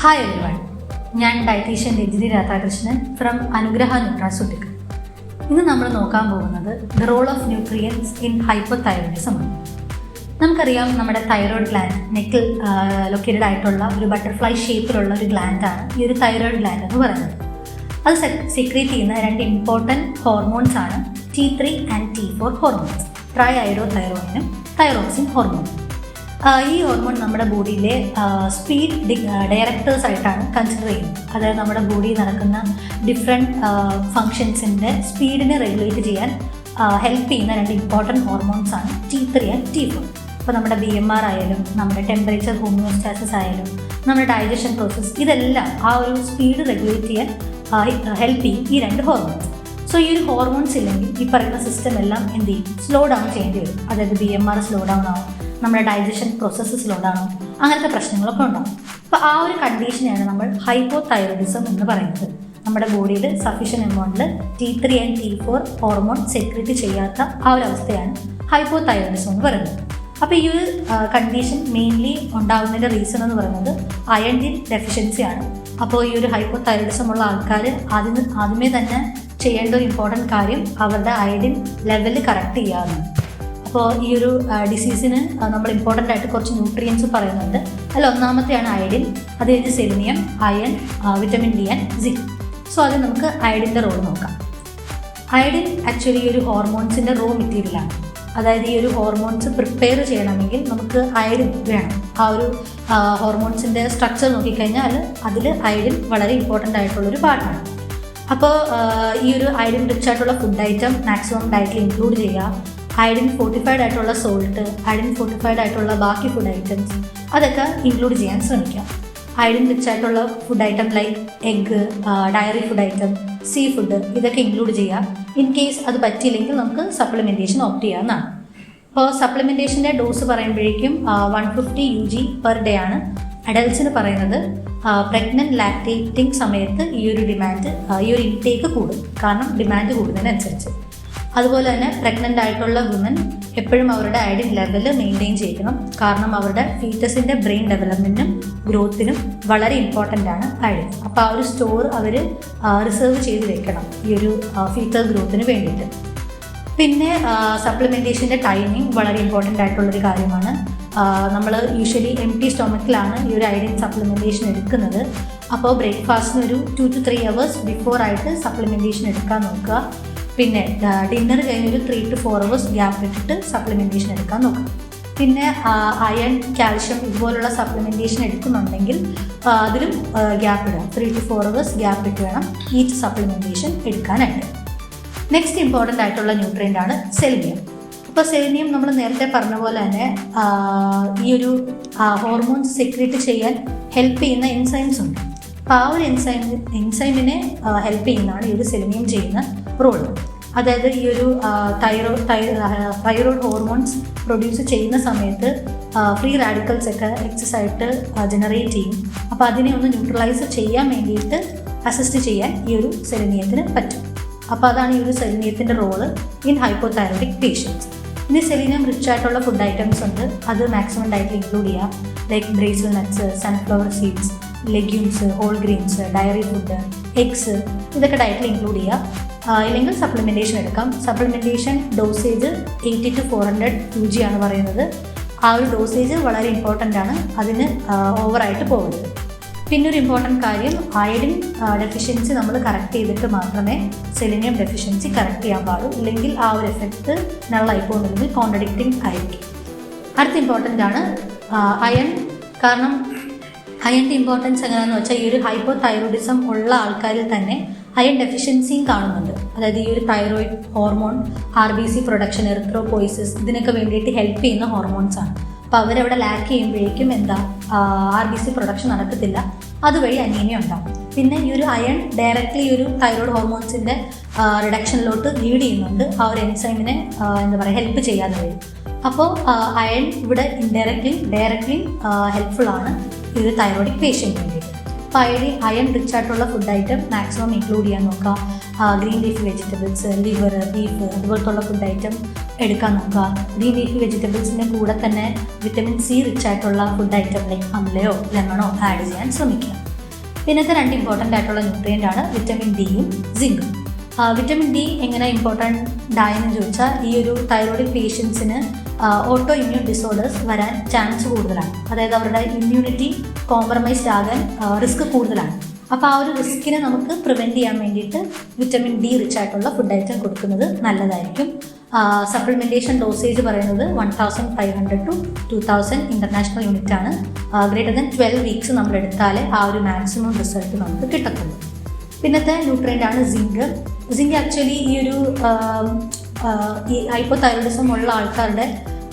Hi everyone, ഞാൻ dietitian Ranjini Radhakrishnan from Anugraha nutraceutical. ഇന്ന് നമ്മൾ നോക്കാൻ പോകുന്നത് the role of nutrients in hypothyroidism ആണ്. നമുക്കറിയാം, നമ്മുടെ തൈറോയ്ഡ് ഗ്ലാൻഡ് നെക്കിൽ ലൊക്കേറ്റഡ് ആയിട്ടുള്ള ഒരു ബട്ടർഫ്ലൈ ഷേപ്പിലുള്ള ഒരു ഗ്ലാൻഡാണ് ഈ ഒരു തൈറോയ്ഡ് ഗ്ലാൻഡ് എന്ന് പറയുന്നത്. അത് സെക്രീറ്റ് ചെയ്യുന്ന രണ്ട് ഇമ്പോർട്ടൻറ്റ് ഹോർമോൺസ് ആണ് T3 ആൻഡ് T4 ഹോർമോൺസ്, ട്രൈ ഐഡോതൈറോയിനും തൈറോക്സിൻ ഹോർമോണും. ഈ ഹോർമോൺ നമ്മുടെ ബോഡിയിലെ സ്പീഡ് ഡയറക്ടേഴ്സ് ആയിട്ടാണ് കൺസിഡർ ചെയ്യുന്നത്. അതായത് നമ്മുടെ ബോഡിയിൽ നടക്കുന്ന ഡിഫറെൻറ്റ് ഫങ്ഷൻസിൻ്റെ സ്പീഡിനെ റെഗുലേറ്റ് ചെയ്യാൻ ഹെൽപ്പ് ചെയ്യുന്ന രണ്ട് ഇമ്പോർട്ടൻറ്റ് ഹോർമോൺസ് ആണ് T3 ആൻഡ് T4. ഇപ്പോൾ നമ്മുടെ BMR ആയാലും, നമ്മുടെ ടെമ്പറേച്ചർ ഹോമിയോസ്റ്റാസിസ് ആയാലും, നമ്മുടെ ഡൈജഷൻ പ്രോസസ്സ്, ഇതെല്ലാം ആ ഒരു സ്പീഡ് റെഗുലേറ്റ് ചെയ്യാൻ ഹെൽപ്പ് ചെയ്യും ഈ രണ്ട് ഹോർമോൺസ്. സോ ഈ ഒരു ഹോർമോൺസ് ഇല്ലെങ്കിൽ ഈ പറയുന്ന സിസ്റ്റം എല്ലാം എന്ത് ചെയ്യും? സ്ലോ ഡൗൺ ചെയ്യേണ്ടി വരും. അതായത് BMR സ്ലോ ഡൗൺ ആവും, നമ്മുടെ ഡൈജഷൻ പ്രോസസ്സ് സ്ലോ ഡൗൺ ആവും, അങ്ങനത്തെ പ്രശ്നങ്ങളൊക്കെ ഉണ്ടാകും. അപ്പോൾ ആ ഒരു കണ്ടീഷനെയാണ് നമ്മൾ ഹൈപ്പോതൈറോയിഡിസം എന്ന് പറയുന്നത്. നമ്മുടെ ബോഡിയിൽ സഫീഷ്യൻ എമൗണ്ടിൽ T3 and T4 hormone secrete ചെയ്യാത്ത ആ ഒരു അവസ്ഥയാണ് ഹൈപ്പോതൈറോയിഡിസം എന്ന് പറയുന്നത്. അപ്പോൾ ഈ ഒരു കണ്ടീഷൻ മെയിൻലി ഉണ്ടാകുന്നതിൻ്റെ റീസൺ എന്ന് പറയുന്നത് അയൺ ഡെഫിഷ്യൻസിയാണ്. അപ്പോൾ ഈ ഒരു ഹൈപ്പോതൈറോയിഡിസം ഉള്ള ആൾക്കാർ ആദ്യമേ തന്നെ ചെയ്യേണ്ട ഒരു ഇമ്പോർട്ടൻറ്റ് കാര്യം അവരുടെ അയഡിൻ ലെവൽ കറക്റ്റ് ചെയ്യാറുണ്ട്. അപ്പോൾ ഈ ഒരു ഡിസീസിന് നമ്മൾ ഇമ്പോർട്ടൻ്റ് ആയിട്ട് കുറച്ച് ന്യൂട്രിയൻസ് പറയുന്നുണ്ട്. അതിൽ ഒന്നാമത്തെയാണ് അയഡിൻ, അത് കഴിഞ്ഞ് selenium, iron, vitamin D and zinc. So അത് നമുക്ക് അയഡിൻ്റെ റോൾ നോക്കാം. അയഡിൻ ആക്ച്വലി ഈ ഒരു ഹോർമോൺസിൻ്റെ റോ മെറ്റീരിയലാണ്. അതായത് ഈ ഒരു ഹോർമോൺസ് പ്രിപ്പയർ ചെയ്യണമെങ്കിൽ നമുക്ക് അയഡിൻ വേണം. ആ ഒരു ഹോർമോൺസിൻ്റെ സ്ട്രക്ചർ നോക്കിക്കഴിഞ്ഞാൽ അതിൽ അയഡിൻ വളരെ ഇമ്പോർട്ടൻ്റ് ആയിട്ടുള്ളൊരു പാർട്ടാണ്. അപ്പോൾ ഈ ഒരു അയഡിൻ റിച്ച് ആയിട്ടുള്ള ഫുഡ് ഐറ്റം മാക്സിമം ഡയറ്റിൽ ഇൻക്ലൂഡ് ചെയ്യുക. അയഡിൻ ഫോർട്ടിഫൈഡ് ആയിട്ടുള്ള സോൾട്ട്, അയഡിൻ ഫോർട്ടിഫൈഡ് ആയിട്ടുള്ള ബാക്കി ഫുഡ് ഐറ്റംസ്, അതൊക്കെ ഇൻക്ലൂഡ് ചെയ്യാൻ ശ്രമിക്കാം. അയഡിൻ റിച്ച് ആയിട്ടുള്ള food item like egg, diary food item, sea food, ഇതൊക്കെ ഇൻക്ലൂഡ് ചെയ്യുക. ഇൻ കേസ് അത് പറ്റിയില്ലെങ്കിൽ നമുക്ക് സപ്ലിമെൻറ്റേഷൻ ഓപ്റ്റ് ചെയ്യാവുന്നതാണ്. അപ്പോൾ സപ്ലിമെൻറ്റേഷൻ്റെ ഡോസ് പറയുമ്പോഴേക്കും 150 UG പെർ ഡേ ആണ്. അഡൽട്സിന് പറയുന്നത് പ്രഗ്നൻറ്റ് ലാക്ടേറ്റിംഗ് സമയത്ത് ഈ ഒരു ഇൻടേക്ക് കൂടും, കാരണം ഡിമാൻഡ് കൂടുന്നതിനനുസരിച്ച്. അതുപോലെ തന്നെ പ്രഗ്നൻ്റ് ആയിട്ടുള്ള വുമൻ എപ്പോഴും അവരുടെ അയഡിൻ ലെവൽ മെയിൻറ്റെയിൻ ചെയ്യണം, കാരണം അവരുടെ ഫീറ്റസിൻ്റെ ബ്രെയിൻ ഡെവലപ്മെൻറ്റിനും ഗ്രോത്തിനും വളരെ ഇമ്പോർട്ടൻ്റ് ആണ് അയഡിൻ. അപ്പോൾ ആ ഒരു സ്റ്റോർ അവർ റിസർവ് ചെയ്ത് വെക്കണം ഈ ഒരു ഫീറ്റൽ ഗ്രോത്തിന് വേണ്ടിയിട്ട്. പിന്നെ സപ്ലിമെൻറ്റേഷൻ്റെ ടൈമിംഗ് വളരെ ഇമ്പോർട്ടൻ്റ് ആയിട്ടുള്ളൊരു കാര്യമാണ്. നമ്മൾ യൂഷ്വലി എംപ്റ്റി സ്റ്റൊമക്കിലാണ് ഈ ഒരു അയഡിൻ സപ്ലിമെൻറ്റേഷൻ എടുക്കുന്നത്. അപ്പോൾ ബ്രേക്ക്ഫാസ്റ്റിന് ഒരു 2 to 3 hours ബിഫോർ ആയിട്ട് സപ്ലിമെൻറ്റേഷൻ എടുക്കാൻ നോക്കുക. പിന്നെ ഡിന്നർ കഴിഞ്ഞൊരു 3 to 4 hours ഗ്യാപ്പ് ഇട്ടിട്ട് സപ്ലിമെൻറ്റേഷൻ എടുക്കാൻ നോക്കുക. പിന്നെ അയൺ, കാൽഷ്യം ഇതുപോലുള്ള സപ്ലിമെൻറ്റേഷൻ എടുക്കുന്നുണ്ടെങ്കിൽ അതിലും ഗ്യാപ്പ് ഇടാം. 3 to 4 hours ഗ്യാപ്പ് ഇട്ട് വേണം ഈച്ച് സപ്ലിമെൻറ്റേഷൻ എടുക്കാനായിട്ട്. നെക്സ്റ്റ് ഇമ്പോർട്ടൻ്റ് ആയിട്ടുള്ള ന്യൂട്രിയൻ്റ് ആണ് സെലിനിയം. അപ്പോൾ സെലിനിയം നമ്മൾ നേരത്തെ പറഞ്ഞ പോലെ തന്നെ ഈ ഒരു ഹോർമോൺസ് സെക്രീറ്റ് ചെയ്യാൻ ഹെൽപ്പ് ചെയ്യുന്ന എൻസൈംസ് ഉണ്ട്. അപ്പോൾ ആ ഒരു എൻസൈമിനെ ഹെൽപ്പ് ചെയ്യുന്നതാണ് ഈ ഒരു സെലിനിയം ചെയ്യുന്ന റോൾ. അതായത് ഈ ഒരു തൈറോയ്ഡ് ഹോർമോൺസ് പ്രൊഡ്യൂസ് ചെയ്യുന്ന സമയത്ത് ഫ്രീ റാഡിക്കൽസ് ഒക്കെ എക്സസ് ആയിട്ട് ജനറേറ്റ് ചെയ്യും. അപ്പോൾ അതിനെ ഒന്ന് ന്യൂട്രലൈസ് ചെയ്യാൻ വേണ്ടിയിട്ട് അസിസ്റ്റ് ചെയ്യാൻ ഈ ഒരു സെലിനിയത്തിന് പറ്റും. അപ്പോൾ അതാണ് ഈ ഒരു സെലിനിയത്തിൻ്റെ റോള് ഇൻ ഹൈപ്പോതൈറോയിഡിക് പേഷ്യൻസ്. ഇനി സെലിനിയം റിച്ച് ആയിട്ടുള്ള ഫുഡ് ഐറ്റംസ് ഉണ്ട്, അത് മാക്സിമം ഡയറ്റിൽ ഇൻക്ലൂഡ് ചെയ്യാം. Like Brazil nuts, sunflower seeds, legumes, whole grains, dairy food, eggs, ഇതൊക്കെ ഡയറ്റിൽ ഇൻക്ലൂഡ് ചെയ്യുക. ഇല്ലെങ്കിൽ സപ്ലിമെൻറ്റേഷൻ എടുക്കാം. സപ്ലിമെൻറ്റേഷൻ ഡോസേജ് 80 to 400 UG ആണ് പറയുന്നത്. ആ ഒരു ഡോസേജ് വളരെ ഇമ്പോർട്ടൻ്റ് ആണ്, അതിന് ഓവറായിട്ട് പോകരുത്. പിന്നെ ഒരു ഇമ്പോർട്ടൻറ്റ് കാര്യം, അയഡിൻ ഡെഫിഷ്യൻസി നമ്മൾ കറക്റ്റ് ചെയ്തിട്ട് മാത്രമേ സെലിനിയം ഡെഫിഷ്യൻസി കറക്റ്റ് ചെയ്യാൻ പാടുള്ളൂ. ഇല്ലെങ്കിൽ ആ ഒരു എഫക്റ്റ് നള്ളായി പോകുന്നില്ലെങ്കിൽ കോൺട്രഡിക്റ്റിംഗ് ആയിരിക്കും. അടുത്ത ഇമ്പോർട്ടൻ്റ് ആണ് അയൺ. കാരണം അയണിൻ്റെ ഇമ്പോർട്ടൻസ് എങ്ങനെയാണെന്ന് വെച്ചാൽ, ഈ ഒരു ഹൈപ്പോതൈറോയിഡിസം ഉള്ള ആൾക്കാരിൽ തന്നെ അയൺ ഡെഫിഷ്യൻസിയും കാണുന്നുണ്ട്. അതായത് ഈ ഒരു thyroid hormone RBC production, erythropoiesis, ഇതിനൊക്കെ വേണ്ടിയിട്ട് ഹെൽപ്പ് ചെയ്യുന്ന ഹോർമോൺസാണ്. അപ്പോൾ അവരവിടെ ലാക്ക് ചെയ്യുമ്പോഴേക്കും RBC പ്രൊഡക്ഷൻ നടക്കത്തില്ല, അതുവഴി അനീമിയ ഉണ്ടാകും. പിന്നെ ഈ ഒരു അയൺ ഡയറക്റ്റ്ലി ഈ ഒരു തൈറോയ്ഡ് ഹോർമോൺസിൻ്റെ റിഡക്ഷനിലോട്ട് ലീഡ് ചെയ്യുന്നുണ്ട്, ആ ഒരു എൻസൈമിനെ ഹെൽപ്പ് ചെയ്യാതെ വരും. അപ്പോൾ അയൺ ഇവിടെ ഡയറക്റ്റ്ലി ഹെൽപ്ഫുൾ ആണ് ഈ ഒരു തൈറോയിഡിക് പേഷ്യൻറ്റിന് വേണ്ടിയിട്ട്. അപ്പോൾ അയൺ റിച്ച് ആയിട്ടുള്ള ഫുഡ് ഐറ്റം മാക്സിമം ഇൻക്ലൂഡ് ചെയ്യാൻ നോക്കുക. Green leaf vegetables, liver, beef, അതുപോലത്തുള്ള ഫുഡ് ഐറ്റം എടുക്കാൻ നോക്കുക. ഗ്രീൻ ലീഫ് വെജിറ്റബിൾസിൻ്റെ കൂടെ തന്നെ വിറ്റമിൻ C റിച്ച് ആയിട്ടുള്ള ഫുഡ് ഐറ്റം ലൈക്ക് അമലയോ ലെമണോ ആഡ് ചെയ്യാൻ ശ്രമിക്കുക. പിന്നത്തെ 2 ഇമ്പോർട്ടൻ്റ് ആയിട്ടുള്ള ന്യൂട്രിയൻ്റ് ആണ് വിറ്റമിൻ ഡിയും സിങ്കും. വിറ്റമിൻ ഡി എങ്ങനെ ഇമ്പോർട്ടൻ്റ് ആയെന്ന് ചോദിച്ചാൽ ഈ ഒരു തൈറോയിഡ് പേഷ്യൻസിന് ഓട്ടോ ഇമ്മ്യൂൺ ഡിസോർഡേഴ്സ് വരാൻ ചാൻസ് കൂടുതലാണ്. അതായത് അവരുടെ ഇമ്മ്യൂണിറ്റി കോംപ്രമൈസ്ഡ് ആകാൻ റിസ്ക് കൂടുതലാണ്. അപ്പോൾ ആ ഒരു റിസ്കിനെ നമുക്ക് പ്രിവെൻറ്റ് ചെയ്യാൻ വേണ്ടിയിട്ട് വിറ്റമിൻ ഡി റിച്ച് ആയിട്ടുള്ള ഫുഡ് ഐറ്റം കൊടുക്കുന്നത് നല്ലതായിരിക്കും. സപ്ലിമെൻറ്റേഷൻ ഡോസേജ് പറയുന്നത് 1500 to 2000 ഇൻ്റർനാഷണൽ യൂണിറ്റ് ആണ്. ഗ്രേറ്റർ ദാൻ 12 വീക്സ് നമ്മൾ എടുത്താലേ ആ ഒരു മാക്സിമം റിസൾട്ട് നമുക്ക് കിട്ടത്തുള്ളൂ. പിന്നത്തെ ന്യൂട്രിയൻ്റ് ആണ് സിങ്ക്. സിങ്ക് ആക്ച്വലി ഈ ഒരു ഈ ഹൈപ്പോതൈറോയിഡിസം ഉള്ള ആൾക്കാരുടെ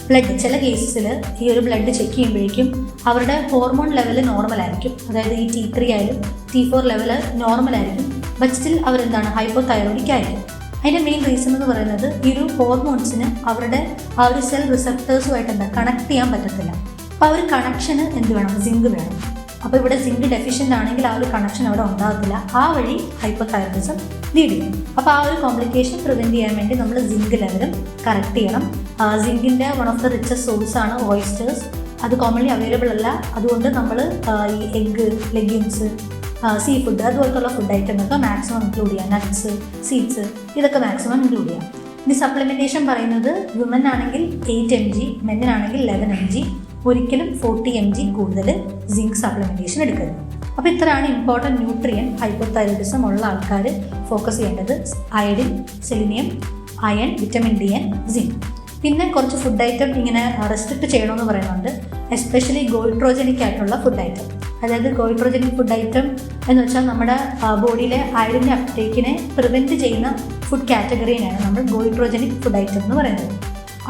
ബ്ലഡ് ചില കേസസിൽ ഈ ഒരു ബ്ലഡ് ചെക്ക് ചെയ്യുമ്പോഴേക്കും അവരുടെ ഹോർമോൺ ലെവൽ നോർമലായിരിക്കും. അതായത് ഈ T3 ആയാലും T4 ലെവൽ നോർമലായിരിക്കും. ബട്ട് സ്റ്റിൽ അവരെന്താണ് ഹൈപ്പോതൈറോയിഡിക് ആയിരിക്കും. അതിൻ്റെ മെയിൻ റീസൺ എന്ന് പറയുന്നത് ഈ ഒരു ഹോർമോൺസിന് അവരുടെ ആ ഒരു സെൽ റിസപ്റ്റേഴ്സുമായിട്ട് കണക്ട് ചെയ്യാൻ പറ്റത്തില്ല. അപ്പോൾ ആ ഒരു കണക്ഷന് എന്ത് വേണം? സിങ്ക് വേണം. അപ്പോൾ ഇവിടെ സിങ്ക് ഡെഫിഷ്യൻ്റ് ആണെങ്കിൽ ആ ഒരു കണക്ഷൻ അവിടെ ഉണ്ടാകത്തില്ല. ആ വഴി ഹൈപ്പോതൈറോയിഡിസം ലീഡ് ചെയ്യും. അപ്പോൾ ആ ഒരു കോംപ്ലിക്കേഷൻ പ്രിവെൻറ്റ് ചെയ്യാൻ വേണ്ടി നമ്മൾ സിങ്ക് ലെവലും കറക്റ്റ് ചെയ്യണം. സിങ്കിൻ്റെ one of the richest source ആണ് ഓയിസ്റ്റേഴ്സ്. അത് കോമൺലി അവൈലബിൾ അല്ല. അതുകൊണ്ട് നമ്മൾ ഈ എഗ്ഗ്, ലെഗ്യൂംസ്, സീ ഫുഡ് അതുപോലത്തുള്ള ഫുഡ് ഐറ്റമൊക്കെ മാക്സിമം ഇൻക്ലൂഡ് ചെയ്യാം. നട്ട്സ്, സീഡ്സ് ഇതൊക്കെ മാക്സിമം ഇൻക്ലൂഡ് ചെയ്യാം. ഇനി സപ്ലിമെൻറ്റേഷൻ പറയുന്നത് വിമൻ ആണെങ്കിൽ 8 mg, മെന്നിനാണെങ്കിൽ 11 mg, ഒരിക്കലും 40 mg കൂടുതൽ സിങ്ക് സപ്ലിമെൻറ്റേഷൻ എടുക്കരുത്. അപ്പോൾ ഇത്രയാണ് ഇമ്പോർട്ടൻറ്റ് ന്യൂട്രിയൻ ഹൈപ്പോതൈറോയിഡിസം ഉള്ള ആൾക്കാർ ഫോക്കസ് ചെയ്യേണ്ടത്: iodine, selenium, iron, vitamin D and zinc. പിന്നെ കുറച്ച് ഫുഡ് ഐറ്റം ഇങ്ങനെ റെസ്ട്രിക്റ്റ് ചെയ്യണമെന്ന് പറയുന്നുണ്ട്. എസ്പെഷ്യലി ഗോയിട്രോജനിക് ആയിട്ടുള്ള ഫുഡ് ഐറ്റം. അതായത് ഗോയിട്രോജനിക് ഫുഡ് ഐറ്റം എന്ന് വെച്ചാൽ നമ്മുടെ ബോഡിയിലെ അയഡിൻ്റെ അപ്ടേക്കിനെ പ്രിവെൻറ്റ് ചെയ്യുന്ന ഫുഡ് കാറ്റഗറിയാണ് നമ്മൾ ഗോയിട്രോജനിക് ഫുഡ് ഐറ്റം എന്ന് പറയുന്നത്.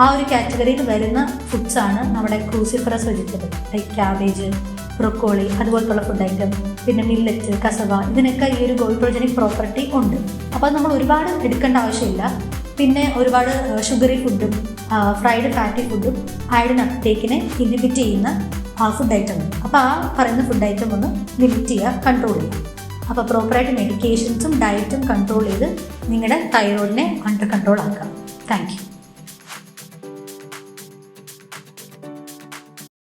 ആ ഒരു കാറ്റഗറിയിൽ വരുന്ന ഫുഡ്സാണ് നമ്മുടെ cruciferous vegetable like cabbage, broccoli അതുപോലത്തുള്ള ഫുഡ് ഐറ്റം, പിന്നെ മില്ലറ്റ്, കസവ, ഇതിനൊക്കെ ഈ ഒരു ഗോയിട്രോജനിക് പ്രോപ്പർട്ടി ഉണ്ട്. അപ്പോൾ നമ്മൾ ഒരുപാട് എടുക്കേണ്ട ആവശ്യമില്ല. പിന്നെ ഒരുപാട് ഷുഗറി ഫുഡും ഫ്രൈഡ് ഫാറ്റി ഫുഡും അയഡിൻ അപ്ടേക്കിനെ ഇൻഹിബിറ്റ് ചെയ്യുന്ന ഫുഡ് ഐറ്റം ഉണ്ട്. അപ്പോൾ ആ പറയുന്ന ഫുഡ് ഐറ്റം ഒന്ന് ലിമിറ്റ് ചെയ്യുക, കൺട്രോൾ ചെയ്യുക. അപ്പോൾ പ്രോപ്പറായിട്ട് മെഡിക്കേഷൻസും ഡയറ്റും കൺട്രോൾ ചെയ്ത് നിങ്ങളുടെ തൈറോയിഡിനെ അണ്ടർ കൺട്രോൾ ആക്കുക. Thank you.